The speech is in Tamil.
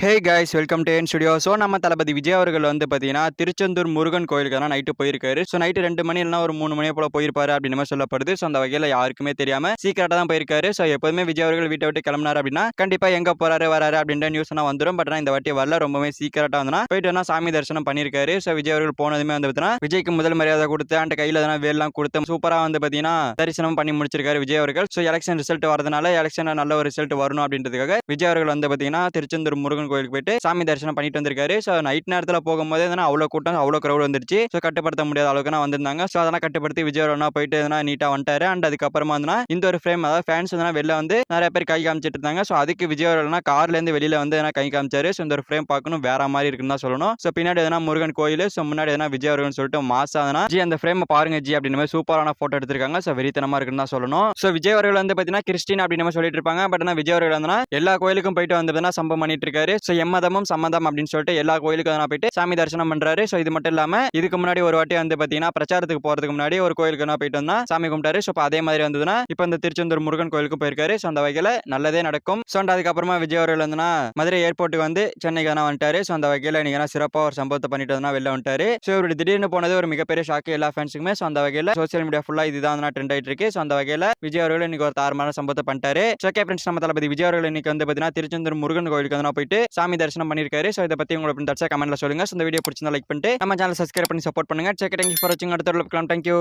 Hey guys welcome to N studio. So நம்ம தளபதி விஜய் அவர்கள் வந்து பார்த்தீங்கன்னா திருச்செந்தூர் முருகன் கோயிலுக்கு தான் நைட்டு போயிருக்காரு. ஸோ நைட்டு 2 மணி இல்லைனா ஒரு 3 மணியை போல போயிருப்பாரு அப்படின்னு மாதிரி சொல்லப்படுது. ஸோ அந்த வகையில் யாருக்குமே தெரியாம சீக்கிரட்டாக தான் போயிருக்காரு. ஸோ எப்போதுமே விஜய் அவர்கள் வீட்டை விட்டு கிளம்பினார் அப்படின்னா கண்டிப்பாக எங்கே போறாரு வராரு அப்படின்ற நியூஸ் எல்லாம் வந்துடும். பட் ஆனால் இந்த வாட்டி வரல, ரொம்பவே சீக்கிரட்டாக வந்தனா போயிட்டு சாமி தரிசனம் பண்ணியிருக்காரு. ஸோ விஜய் அவர்கள் போனதுமே வந்து பார்த்தீங்கன்னா விஜய்க்கு முதல் மரியாதை கொடுத்து அந்த கையில் எதனா வேலாம் கொடுத்து சூப்பராக வந்து பார்த்தீங்கன்னா தரிசனம் பண்ணி முடிச்சிருக்காரு விஜய் அவர்கள். ஸோ எலெக்ஷன் ரிசல்ட் வரதுனால எலெக்ஷனில் நல்ல ஒரு ரிசல்ட் வரணும் அப்படின்றதுக்காக விஜய் அவர்கள் வந்து பார்த்தீங்கன்னா திருச்செந்தூர் முருகன் கோயிலுக்கு போயிட்டு சாமி தரிசனம் பண்ணிட்டு வந்திருக்காரு. ஸோ நைட் நேரத்தில் போகும்போது அவ்வளோ கூட்டம் அவ்வளோ க்ரௌட் வந்துருச்சு. ஸோ கட்டுப்படுத்த முடியாத அளவுக்கு வந்திருந்தாங்க. ஸோ அதெல்லாம் கட்டுப்படுத்தி விஜய் போயிட்டு நீட்டாக வந்துட்டாரு. அண்ட் அதுக்கப்புறமா இந்த ஒரு ஃப்ரேம், அதாவது ஃபேன்ஸ் வெளில வந்து நிறைய பேர் கை காமிச்சிட்டு இருந்தாங்க. ஸோ அதுக்கு விஜய் கார்லேருந்து வெளியில வந்து கை காமிச்சாரு. ஸோ இந்த ஒரு ஃப்ரேம் பார்க்கணும் வேற மாதிரி இருக்குன்னு தான் சொல்லணும். ஸோ பின்னாடி முருகன் கோயில், ஸோ முன்னாடி விஜய் அவர்கள் சொல்லிட்டு மாசா ஜி அந்த ஃப்ரேம் பாருங்க ஜி அப்படின்னு மாதிரி சூப்பரான போட்டோ எடுத்திருக்காங்க. ஸோ வெறித்தனமா இருக்குன்னு தான் சொல்லணும். ஸோ விஜய் அவர்கள் பார்த்தீங்கன்னா கிறிஸ்டின் அப்படின்னு சொல்லிட்டு இருப்பாங்க. பட் ஆனால் விஜய் அவர்கள் எல்லா கோயிலுக்கும் போயிட்டு வந்து சம்பவம் பண்ணிட்டு இருக்காரு. ஸோ எம்மதமும் சம்மதம் அப்படின்னு சொல்லிட்டு எல்லா கோயிலுக்கும் போயிட்டு சாமி தரிசனம் பண்றாரு. ஸோ இது மட்டும் இல்லாம இதுக்கு முன்னாடி ஒரு வாட்டி வந்து பாத்தீங்கன்னா பிரச்சாரத்துக்கு போறதுக்கு முன்னாடி ஒரு கோயிலுக்கு போயிட்டு வந்தா சாமி கும்பிட்டாரு. ஸோ அதே மாதிரி வந்ததுன்னா இப்போ இந்த திருச்செந்தூர் முருகன் கோயிலுக்கு போயிருக்காரு. ஸோ அந்த வகையில நல்லதே நடக்கும். ஸோ அதுக்கப்புறமா விஜய் அவர்கள் மதுரை ஏர்போர்ட்டுக்கு வந்து சென்னைக்கு வந்துட்டாரு. ஸோ அந்த வகையில நீங்க சிறப்பா ஒரு சம்பவத்தை பண்ணிட்டு வெளில வந்துட்டாரு. ஸோ இவருடைய திடீர்னு போனது ஒரு மிகப்பெரிய ஷாக்கு எல்லா ஃபேன்ஸுக்குமே. ஸோ அந்த வகையில சோசியல் மீடியா ஃபுல்லா இதுதான் ட்ரெண்ட் ஆயிட்டு இருக்கு. ஸோ அந்த வகையில விஜய் அவர்கள் இன்னைக்கு ஒரு தாறுமாறான சம்பவத்தை பண்ணிட்டாரு. ஓகே ஃப்ரெண்ட்ஸ், நம்ம தளபதி விஜய் அவர்கள் இன்னைக்கு வந்து பாத்தீங்கன்னா திருச்செந்தூர் முருகன் கோயிலுக்கு போயிட்டு சாமி தரிசனம் பண்ணிருக்காரு. ஸோ இதை பத்தி உங்களுக்கு கமெண்ட்ல சொல்லுங்க. இந்த வீடியோ பிடிச்சிருந்தா லைக் பண்ணிட்டு நம்ம சேனல் சப்ஸ்கிரைப் பண்ணி சப்போர்ட் பண்ணுங்க. தேங்க்யூ ஃபார் வாட்சிங். அடுத்த வீடியோல பார்க்கலாம். தேங்க்யூ.